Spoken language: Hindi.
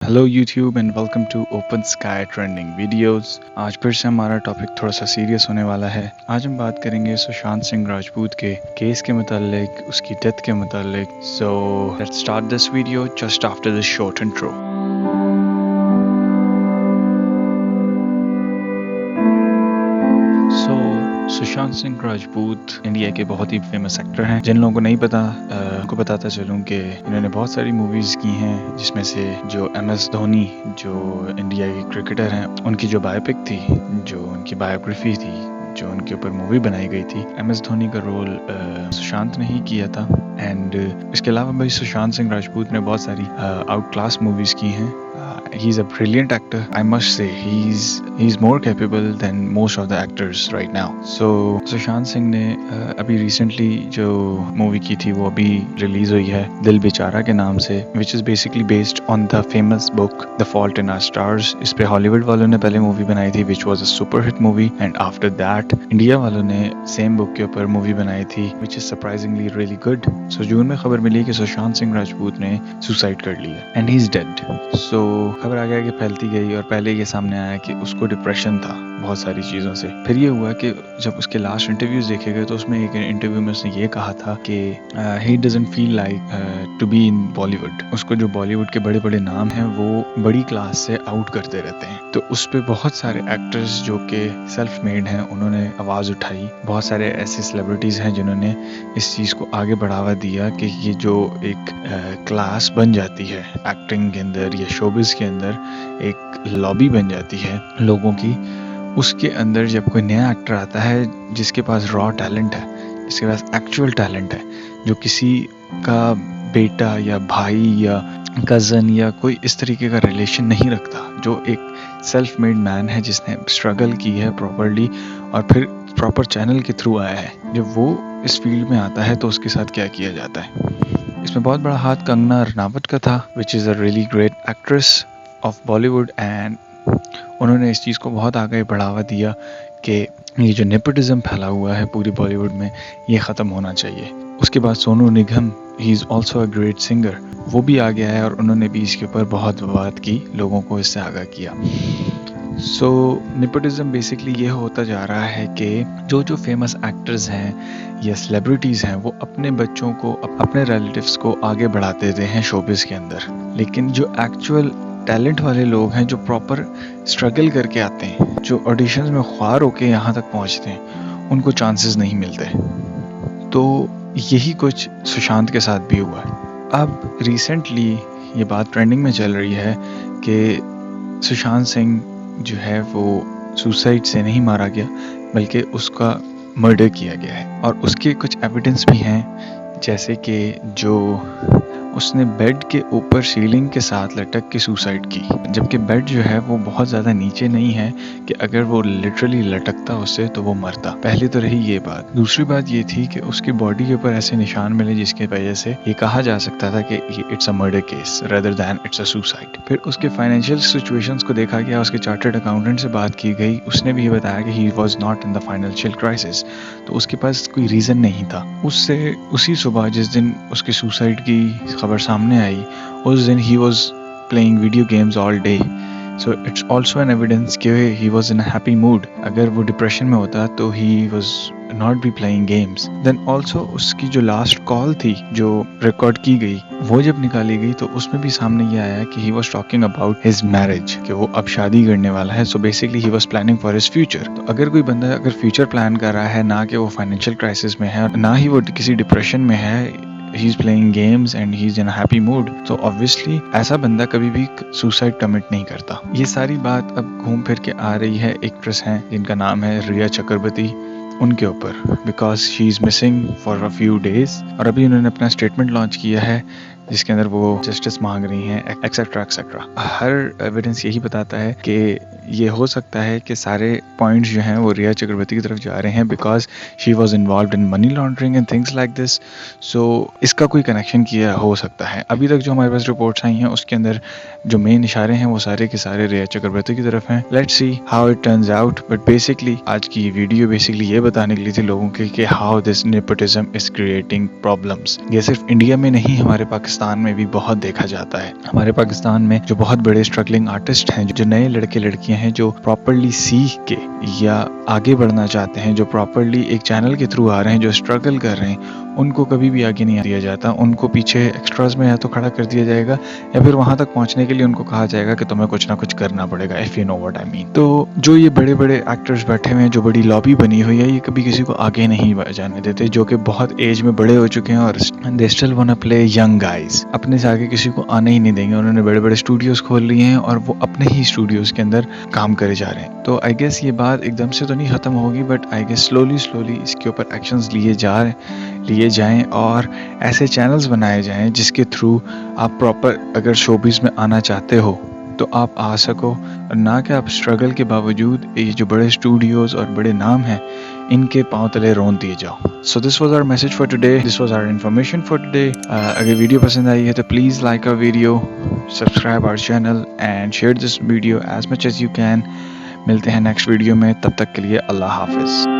Hello YouTube and welcome to open sky trending videos. आज फिर से हमारा टॉपिक थोड़ा सा सीरियस होने वाला है। आज हम बात करेंगे सुशांत सिंह राजपूत के केस के मुतालिक, उसकी डेथ के मुतालिक। So let's start this video just after this short intro. Sushant Singh Rajput India के बहुत ही फेमस एक्टर हैं। जिन लोगों को नहीं पता उनको बताता चलूं कि इन्होंने बहुत सारी मूवीज़ की हैं, जिसमें से जो MS धोनी जो इंडिया के क्रिकेटर हैं उनकी जो बायोपिक थी, जो उनकी बायोग्राफी थी, जो उनके ऊपर मूवी बनाई गई थी, MS धोनी का रोल सुशांत ने ही किया था। एंड इसके अलावा भाई सुशांत सिंह राजपूत ने बहुत सारी आउट क्लास मूवीज़ की हैं। He's a brilliant actor. I must say he's more capable than most of the actors right now. So Sushant Singh ने अभी recently जो मूवी की थी वो अभी रिलीज हुई है दिल बेचारा के नाम से, which is basically based on the famous book The Fault in Our Stars। इस पे हॉलीवुड वालों ने पहले मूवी बनाई थी which was a super hit movie, and after that India वालों ने सेम बुक के ऊपर मूवी बनाई थी which is surprisingly really good। So जून में खबर मिली कि सुशांत सिंह राजपूत ने सुसाइड कर लिया and he's dead। So खबर आगे आगे फैलती गई और पहले ये सामने आया कि उसको डिप्रेशन था बहुत सारी चीज़ों से। फिर ये हुआ कि जब उसके लास्ट इंटरव्यूज देखे गए तो उसमें एक इंटरव्यू में उसने ये कहा था कि he doesn't feel like to be in Bollywood. उसको जो बॉलीवुड के बड़े बड़े नाम हैं वो बड़ी क्लास से आउट करते रहते हैं। तो उस पर बहुत सारे एक्टर्स जो कि सेल्फ मेड हैं उन्होंने आवाज़ उठाई। बहुत सारे ऐसे सेलिब्रिटीज़ हैं जिन्होंने इस चीज़ को आगे बढ़ावा दिया कि ये जो एक क्लास बन जाती है एक्टिंग के अंदर या शोबिज़ के अंदर, एक लॉबी बन जाती है लोगों की, उसके अंदर जब कोई नया एक्टर आता है जिसके पास रॉ टैलेंट है, जिसके पास एक्चुअल टैलेंट है, जो किसी का बेटा या भाई या कज़न या कोई इस तरीके का रिलेशन नहीं रखता, जो एक सेल्फ मेड मैन है जिसने स्ट्रगल की है प्रॉपरली और फिर प्रॉपर चैनल के थ्रू आया है, जब वो इस फील्ड में आता है तो उसके साथ क्या किया जाता है। इसमें बहुत बड़ा हाथ कंगना रनावत का था which is a really great actress of Bollywood, and उन्होंने इस चीज़ को बहुत आगे बढ़ावा दिया कि ये जो नेपोटिज्म फैला हुआ है पूरी बॉलीवुड में ये ख़त्म होना चाहिए। उसके बाद Sonu Nigam, he is also a great singer, वो भी आ गया है और उन्होंने भी इसके ऊपर बहुत बात की, लोगों को इससे आगाह किया। सो नेपोटिज्म बेसिकली ये होता जा रहा है कि जो फेमस एक्टर्स हैं या सेलिब्रिटीज़ हैं वो अपने बच्चों को, अपने रिलेटिव्स को आगे बढ़ाते रहते हैं शोबिज़ के अंदर, लेकिन जो एक्चुअल टैलेंट वाले लोग हैं, जो प्रॉपर स्ट्रगल करके आते हैं, जो ऑडिशंस में ख्वार होके यहाँ तक पहुँचते हैं, उनको चांसेस नहीं मिलते। तो यही कुछ सुशांत के साथ भी हुआ है। अब रिसेंटली ये बात ट्रेंडिंग में चल रही है कि सुशांत सिंह जो है वो सुसाइड से नहीं मारा गया बल्कि उसका मर्डर किया गया है, और उसके कुछ एविडेंस भी हैं, जैसे कि जो उसने बेड के ऊपर सीलिंग के साथ लटक के सुसाइड की, जबकि बेड जो है वो बहुत ज़्यादा नीचे नहीं है कि अगर वो लिटरली लटकता उससे तो वो मरता। पहले तो रही ये बात। दूसरी बात ये थी कि उसकी बॉडी के ऊपर ऐसे निशान मिले जिसकी वजह से ये कहा जा सकता था कि it's a murder case rather than it's a suicide. फिर उसके फाइनेंशियल सिचुएशंस को देखा गया, उसके चार्टर्ड अकाउंटेंट से बात की गई, उसने भी ये बताया कि he was not in the financial crisis, तो उसके पास कोई रीज़न नहीं था। उससे उसी सुबह जिस दिन उसकी सुसाइड की खबर सामने आई, उस दिन he was playing video games all day. So it's also an evidence कि he was in a happy mood. अगर वो डिप्रेशन में होता तो he was not be playing games. Then also उसकी जो लास्ट कॉल थी जो रिकॉर्ड की गई, वो जब निकाली गई तो उसमें भी सामने ये आया कि he was talking about his marriage, कि वो अब शादी करने वाला है। So basically he was planning for his future. तो अगर कोई बंदा अगर फ्यूचर प्लान कर रहा है, ना कि वो फाइनेंशियल क्राइसिस में है, ना ही वो किसी डिप्रेशन में है, he's playing games and he's in a happy mood, so obviously ऐसा बंदा कभी भी सुसाइड कमिट नहीं करता। ये सारी बात अब घूम फिर के आ रही है एक्ट्रेस हैं जिनका नाम है रिया चक्रवर्ती, उनके ऊपर, because she is missing for a few days, और अभी उन्होंने अपना स्टेटमेंट लॉन्च किया है जिसके अंदर वो जस्टिस मांग रही हैं एक्सेट्रा एक्सेट्रा। हर एविडेंस यही बताता है कि ये हो सकता है कि सारे पॉइंट्स जो हैं वो रिया चक्रवर्ती की तरफ जा रहे हैं because she was involved in money laundering and things like this. So इसका कोई कनेक्शन किया हो सकता है। अभी तक जो हमारे पास रिपोर्ट्स आई हैं उसके अंदर जो मेन इशारे हैं वो सारे के सारे रिया चक्रवर्ती की तरफ हैं। Let's see how it turns out. But basically आज की ये वीडियो बेसिकली ये बताने के लिए थी लोगों के कि how this nepotism is creating problems. ये सिर्फ इंडिया में नहीं, हमारे पाकिस्तान में भी बहुत देखा जाता है। हमारे पाकिस्तान में जो बहुत बड़े स्ट्रगलिंग आर्टिस्ट हैं, जो नए लड़के लड़कियां हैं, जो प्रॉपरली सीख के या आगे बढ़ना चाहते हैं, जो प्रॉपरली एक चैनल के थ्रू आ रहे हैं, जो स्ट्रगल कर रहे हैं, उनको कभी भी आगे नहीं दिया जाता। उनको पीछे एक्स्ट्राज में या तो खड़ा कर दिया जाएगा या फिर वहां तक पहुंचने के लिए उनको कहा जाएगा कि तुम्हें कुछ ना कुछ करना पड़ेगा, if you know what I mean. तो जो ये बड़े बड़े एक्टर्स बैठे हुए हैं, जो बड़ी लॉबी बनी हुई है, ये कभी किसी को आगे नहीं जाने देते, जो कि बहुत एज में बड़े हो चुके हैं और they still want to play young guys. अपने से आगे किसी को आने ही नहीं देंगे। उन्होंने बड़े बड़े स्टूडियोज खोल लिए हैं और वो अपने ही स्टूडियोज के अंदर काम करे जा रहे हैं। तो आई गेस ये बात एकदम से तो नहीं खत्म होगी, बट आई गेस स्लोली इसके ऊपर एक्शंस लिए जाएं और ऐसे चैनल्स बनाए जाएं जिसके थ्रू आप प्रॉपर अगर शोबिज़ में आना चाहते हो तो आप आ सको, और ना कि आप स्ट्रगल के बावजूद ये जो बड़े स्टूडियोज और बड़े नाम हैं इनके पांव तले रोन दिए जाओ। So this was our message for today, this was our information for today. अगर वीडियो पसंद आई है तो please like our video, subscribe our channel and share this video as much as you can. मिलते हैं नेक्स्ट वीडियो में, तब तक के लिए अल्लाह हाफिज़।